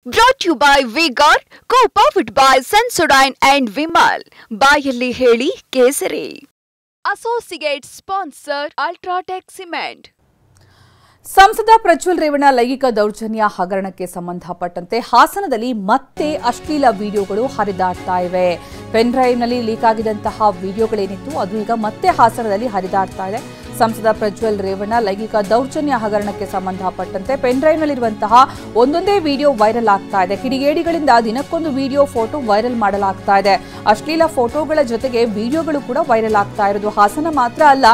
Brought to you by Vigor, co-powered by Sensodyne and Vimal. ಬಾಯಲ್ಲಿ ಹೇಳಿ ಕೇಸರಿ. Associate sponsor Ultratech Cement. ಸಂಸದ ಪ್ರಜ್ವಲ್ ರೇವಣ್ಣ ಲೈಂಗಿಕ ದೌರ್ಜನ್ಯ ಹಗರಣಕ್ಕೆ ಸಂಬಂಧಪಟ್ಟಂತೆ ಹಾಸನದಲ್ಲಿ ಮತ್ತೆ ಅಶ್ಲೀಲ ವಿಡಿಯೋಗಳು ಹರಿದಾಡ್ತಾ ಇವೆ. ಪೆನ್ ಡ್ರೈವ್ನಲ್ಲಿ ಲೀಕ್ ಆಗಿದ್ದಂತಹ ವಿಡಿಯೋಗಳೇನಿತ್ತು ಅದು ಈಗ ಮತ್ತೆ ಹಾಸನದಲ್ಲಿ ಹರಿದಾಡ್ತಾ ಇದೆ. ಸಂಸದ ಪ್ರಜ್ವಲ್ ರೇವಣ್ಣ ಲೈಂಗಿಕ ದೌರ್ಜನ್ಯ ಹಗರಣಕ್ಕೆ ಸಂಬಂಧಪಟ್ಟಂತೆ ಪೆನ್ ಡ್ರೈವ್ನಲ್ಲಿರುವಂತಹ ಒಂದೊಂದೇ ವಿಡಿಯೋ ವೈರಲ್ ಆಗ್ತಾ ಇದೆ. ಕಿಡಿಗೇಡಿಗಳಿಂದ ದಿನಕ್ಕೊಂದು ವಿಡಿಯೋ ಫೋಟೋ ವೈರಲ್ ಮಾಡಲಾಗ್ತಾ ಇದೆ. ಅಶ್ಲೀಲ ಫೋಟೋಗಳ ಜೊತೆಗೆ ವಿಡಿಯೋಗಳು ಕೂಡ ವೈರಲ್ ಆಗ್ತಾ ಇರೋದು ಹಾಸನ ಮಾತ್ರ ಅಲ್ಲ,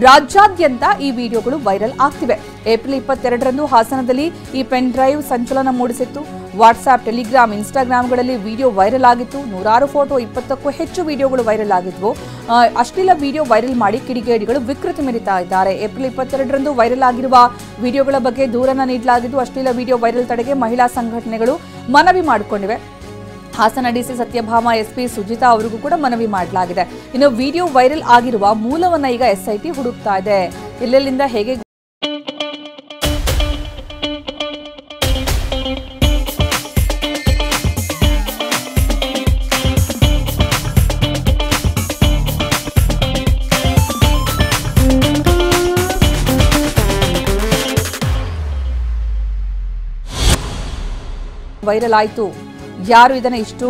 ರಾಜ್ಯಾದ್ಯಂತ ಈ ವಿಡಿಯೋಗಳು ವೈರಲ್ ಆಗ್ತಿವೆ. ಏಪ್ರಿಲ್ 22ರಂದು ಹಾಸನದಲ್ಲಿ ಈ ಪೆನ್ ಡ್ರೈವ್ ಸಂಚಲನ ಮೂಡಿಸಿತ್ತು. ವಾಟ್ಸ್ಆಪ್, ಟೆಲಿಗ್ರಾಮ್, ಇನ್ಸ್ಟಾಗ್ರಾಮ್ಗಳಲ್ಲಿ ವಿಡಿಯೋ ವೈರಲ್ ಆಗಿತ್ತು. 100 ಫೋಟೋ, 20ಕ್ಕೂ ಹೆಚ್ಚು ವಿಡಿಯೋಗಳು ವೈರಲ್ ಆಗಿದ್ವು. ಅಶ್ಲೀಲ ವಿಡಿಯೋ ವೈರಲ್ ಮಾಡಿ ಕಿಡಿಗೇಡಿಗಳು ವಿಕೃತಿ ಮೆರೀತಾ ಇದ್ದಾರೆ. ಏಪ್ರಿಲ್ 22ರಂದು ವೈರಲ್ ಆಗಿರುವ ವಿಡಿಯೋಗಳ ಬಗ್ಗೆ ದೂರನ್ನ ನೀಡಲಾಗಿದ್ದು, ಅಶ್ಲೀಲ ವಿಡಿಯೋ ವೈರಲ್ ತಡೆಗೆ ಮಹಿಳಾ ಸಂಘಟನೆಗಳು ಮನವಿ ಮಾಡಿಕೊಂಡಿವೆ. ಹಾಸನ ಡಿಸಿ ಸತ್ಯಭಾಮ, ಎಸ್ಪಿ ಸುಜಿತಾ ಅವರಿಗೂ ಕೂಡ ಮನವಿ ಮಾಡಲಾಗಿದೆ. ಇನ್ನು ವಿಡಿಯೋ ವೈರಲ್ ಆಗಿರುವ ಮೂಲವನ್ನ ಈಗ ಎಸ್ಐಟಿ ಹುಡುಕ್ತಾ ಇದೆ. ಎಲ್ಲೆಲ್ಲಿಂದ ಹೇಗೆ ವೈರಲ್ ಆಯಿತು, ಯಾರು ಇದನ್ನ ಇಷ್ಟು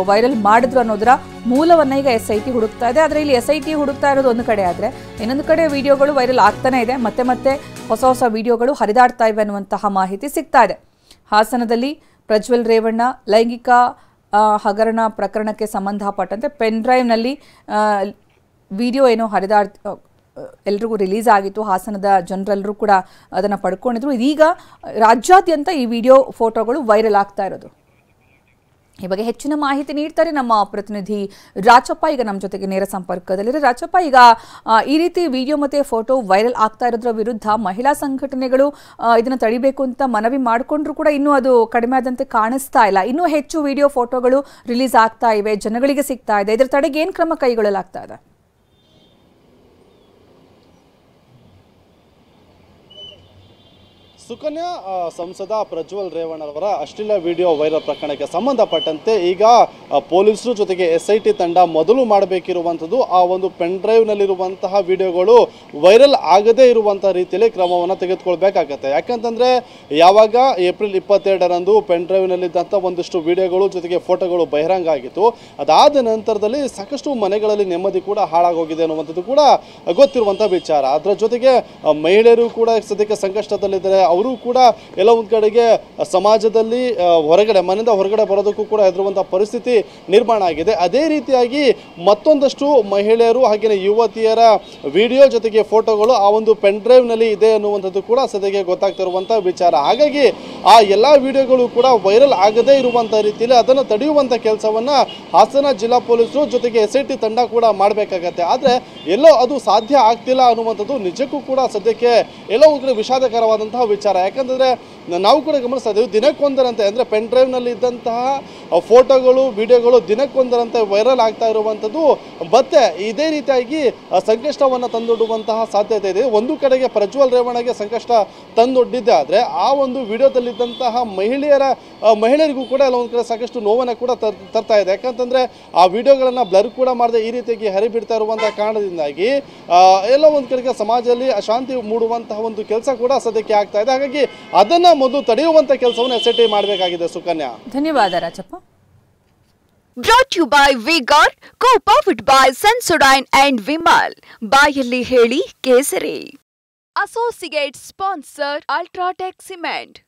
ವೈರಲ್ ಮಾಡಿದ್ರು ಅನ್ನೋದರ ಮೂಲವನ್ನ ಈಗ ಎಸ್ಐಟಿ ಹುಡುಕ್ತಾ ಇದೆ. ಆದರೆ ಇಲ್ಲಿ ಎಸ್ಐಟಿ ಹುಡುಕ್ತಾ ಇರೋದು ಒಂದು ಕಡೆ ಆದರೆ, ಇನ್ನೊಂದು ಕಡೆ ವಿಡಿಯೋಗಳು ವೈರಲ್ ಆಗ್ತಾನೆ ಇದೆ. ಮತ್ತೆ ಹೊಸ ವಿಡಿಯೋಗಳು ಹರಿದಾಡ್ತಾ ಇವೆ ಅನ್ನುವಂತಹ ಮಾಹಿತಿ ಸಿಗ್ತಾ ಇದೆ. ಹಾಸನದಲ್ಲಿ ಪ್ರಜ್ವಲ್ ರೇವಣ್ಣ ಲೈಂಗಿಕ ಹಗರಣ ಪ್ರಕರಣಕ್ಕೆ ಸಂಬಂಧಪಟ್ಟಂತೆ ಪೆನ್ ಡ್ರೈವ್ನಲ್ಲಿ ವಿಡಿಯೋ ಏನೋ ಎಲ್ರಿಗೂ ರಿಲೀಸ್ ಆಗಿತ್ತು. ಹಾಸನದ ಜನರೆಲ್ಲರೂ ಕೂಡ ಅದನ್ನು ಪಡ್ಕೊಂಡಿದ್ರು. ಇದೀಗ ರಾಜ್ಯಾದ್ಯಂತ ಈ ವಿಡಿಯೋ ಫೋಟೋಗಳು ವೈರಲ್ ಆಗ್ತಾ ಇರೋದು. ಈ ಬಗ್ಗೆ ಹೆಚ್ಚಿನ ಮಾಹಿತಿ ನೀಡ್ತಾರೆ ನಮ್ಮ ಪ್ರತಿನಿಧಿ ರಾಚಪ್ಪ. ಈಗ ನಮ್ಮ ಜೊತೆಗೆ ನೇರ ಸಂಪರ್ಕದಲ್ಲಿದೆ. ರಾಚಪ್ಪ, ಈಗ ಈ ರೀತಿ ವಿಡಿಯೋ ಮತ್ತೆ ಫೋಟೋ ವೈರಲ್ ಆಗ್ತಾ ಇರೋದ್ರ ವಿರುದ್ಧ ಮಹಿಳಾ ಸಂಘಟನೆಗಳು ಇದನ್ನು ತಡಿಬೇಕು ಅಂತ ಮನವಿ ಮಾಡಿಕೊಂಡ್ರು ಕೂಡ ಇನ್ನೂ ಅದು ಕಡಿಮೆ ಆದಂತೆ ಕಾಣಿಸ್ತಾ ಇಲ್ಲ. ಇನ್ನೂ ಹೆಚ್ಚು ವಿಡಿಯೋ ಫೋಟೋಗಳು ರಿಲೀಸ್ ಆಗ್ತಾ ಇವೆ, ಜನಗಳಿಗೆ ಸಿಗ್ತಾ ಇದೆ. ಇದರ ತಡೆಗೆ ಏನು ಕ್ರಮ ಕೈಗೊಳ್ಳಲಾಗ್ತಾ ಇದೆ? ಸುಕನ್ಯಾ, ಸಂಸದ ಪ್ರಜ್ವಲ್ ರೇವಣ್ಣರವರ ಅಶ್ಲೀಲ ವಿಡಿಯೋ ವೈರಲ್ ಪ್ರಕರಣಕ್ಕೆ ಸಂಬಂಧಪಟ್ಟಂತೆ ಈಗ ಪೊಲೀಸರು ಜೊತೆಗೆ ಎಸ್ಐಟಿ ತಂಡ ಮೊದಲು ಮಾಡಬೇಕಿರುವಂಥದ್ದು ಆ ಒಂದು ಪೆನ್ ಡ್ರೈವ್ನಲ್ಲಿರುವಂತಹ ವಿಡಿಯೋಗಳು ವೈರಲ್ ಆಗದೇ ಇರುವಂಥ ರೀತಿಯಲ್ಲಿ ಕ್ರಮವನ್ನು ತೆಗೆದುಕೊಳ್ಬೇಕಾಗತ್ತೆ. ಯಾಕಂತಂದರೆ ಯಾವಾಗ ಏಪ್ರಿಲ್ 22ರಂದು ಪೆನ್ ಡ್ರೈವ್ನಲ್ಲಿದ್ದಂಥ ಒಂದಿಷ್ಟು ವಿಡಿಯೋಗಳು ಜೊತೆಗೆ ಫೋಟೋಗಳು ಬಹಿರಂಗ ಆಗಿತ್ತು, ಅದಾದ ನಂತರದಲ್ಲಿ ಸಾಕಷ್ಟು ಮನೆಗಳಲ್ಲಿ ನೆಮ್ಮದಿ ಕೂಡ ಹಾಳಾಗೋಗಿದೆ ಅನ್ನುವಂಥದ್ದು ಕೂಡ ಗೊತ್ತಿರುವಂಥ ವಿಚಾರ. ಅದರ ಜೊತೆಗೆ ಮಹಿಳೆಯರು ಕೂಡ ಸದ್ಯಕ್ಕೆ ಸಂಕಷ್ಟದಲ್ಲಿದ್ದಾರೆ. ಅವರು ಕೂಡ ಎಲ್ಲ ಒಂದು ಕಡೆಗೆ ಸಮಾಜದಲ್ಲಿ ಮನೆಯಿಂದ ಹೊರಗಡೆ ಬರೋದಕ್ಕೂ ಕೂಡ ಹೆದರುವಂಥ ಪರಿಸ್ಥಿತಿ ನಿರ್ಮಾಣ ಆಗಿದೆ. ಅದೇ ರೀತಿಯಾಗಿ ಮತ್ತೊಂದಷ್ಟು ಮಹಿಳೆಯರು ಹಾಗೆಯೇ ಯುವತಿಯರ ವಿಡಿಯೋ ಜೊತೆಗೆ ಫೋಟೋಗಳು ಆ ಒಂದು ಪೆನ್ ಡ್ರೈವ್ನಲ್ಲಿ ಇದೆ ಅನ್ನುವಂಥದ್ದು ಕೂಡ ಸದ್ಯಕ್ಕೆ ಗೊತ್ತಾಗ್ತಿರುವಂಥ ವಿಚಾರ. ಹಾಗಾಗಿ ಆ ಎಲ್ಲ ವಿಡಿಯೋಗಳು ಕೂಡ ವೈರಲ್ ಆಗದೇ ಇರುವಂಥ ರೀತಿಯಲ್ಲಿ ಅದನ್ನು ತಡೆಯುವಂಥ ಕೆಲಸವನ್ನು ಹಾಸನ ಜಿಲ್ಲಾ ಪೊಲೀಸರು ಜೊತೆಗೆ ಎಸ್ಐಟಿ ತಂಡ ಕೂಡ ಮಾಡಬೇಕಾಗತ್ತೆ. ಆದರೆ ಎಲ್ಲೋ ಅದು ಸಾಧ್ಯ ಆಗ್ತಿಲ್ಲ ಅನ್ನುವಂಥದ್ದು ನಿಜಕ್ಕೂ ಕೂಡ ಸದ್ಯಕ್ಕೆ ಎಲ್ಲೋ ಒಂದು ಕಡೆ ವಿಷಾದಕರವಾದಂತಹ ವಿಚಾರ. ಯಾಕಂತಂದರೆ ನಾವು ಕೂಡ ಗಮನಿಸ್ತಾ ಇದ್ದೀವಿ, ದಿನಕ್ಕೊಂದರಂತೆ ಅಂದರೆ ಪೆನ್ ಡ್ರೈವ್ನಲ್ಲಿ ಇದ್ದಂತಹ ಫೋಟೋಗಳು ವಿಡಿಯೋಗಳು ದಿನಕ್ಕೊಂದರಂತೆ ವೈರಲ್ ಆಗ್ತಾ ಇರುವಂಥದ್ದು ಮತ್ತೆ ಇದೇ ರೀತಿಯಾಗಿ ಸಂಕಷ್ಟವನ್ನು ತಂದೊಡ್ಡುವಂತಹ ಸಾಧ್ಯತೆ ಇದೆ. ಒಂದು ಕಡೆಗೆ ಪ್ರಜ್ವಲ್ ರೇವಣ್ಣಗೆ ಸಂಕಷ್ಟ ತಂದೊಡ್ಡಿದ್ದೆ ಆದರೆ ಆ ಒಂದು ವಿಡಿಯೋದಲ್ಲಿದ್ದಂತಹ ಮಹಿಳೆಯರಿಗೂ ಕೂಡ ಎಲ್ಲ ಒಂದು ಕಡೆ ಸಾಕಷ್ಟು ನೋವನ್ನು ಕೂಡ ತರ್ತಾ ಇದೆ. ಯಾಕಂತಂದರೆ ಆ ವಿಡಿಯೋಗಳನ್ನು ಬ್ಲರ್ ಕೂಡ ಮಾಡದೆ ಈ ರೀತಿಯಾಗಿ ಹರಿಬಿಡ್ತಾ ಇರುವಂಥ ಕಾರಣದಿಂದಾಗಿ ಎಲ್ಲ ಒಂದು ಕಡೆಗೆ ಸಮಾಜದಲ್ಲಿ ಅಶಾಂತಿ ಮೂಡುವಂತಹ ಒಂದು ಕೆಲಸ ಕೂಡ ಸದ್ಯಕ್ಕೆ ಆಗ್ತಾ ಇದೆ. ಹಾಗಾಗಿ ಅದನ್ನು ಮೊದಲು ತಡೆಯುವಂಥ ಕೆಲಸವನ್ನು ಎಸ್ಐಟಿ ಮಾಡಬೇಕಾಗಿದೆ. ಸುಕನ್ಯಾ, ಧನ್ಯವಾದ Rajappa. Brought to you by Vigor, co-powered by Sensodyne and Vimal. ಬಾಯಲ್ಲಿ ಹೇಳಿ ಕೇಸರಿ. Associate sponsor Ultratech Cement.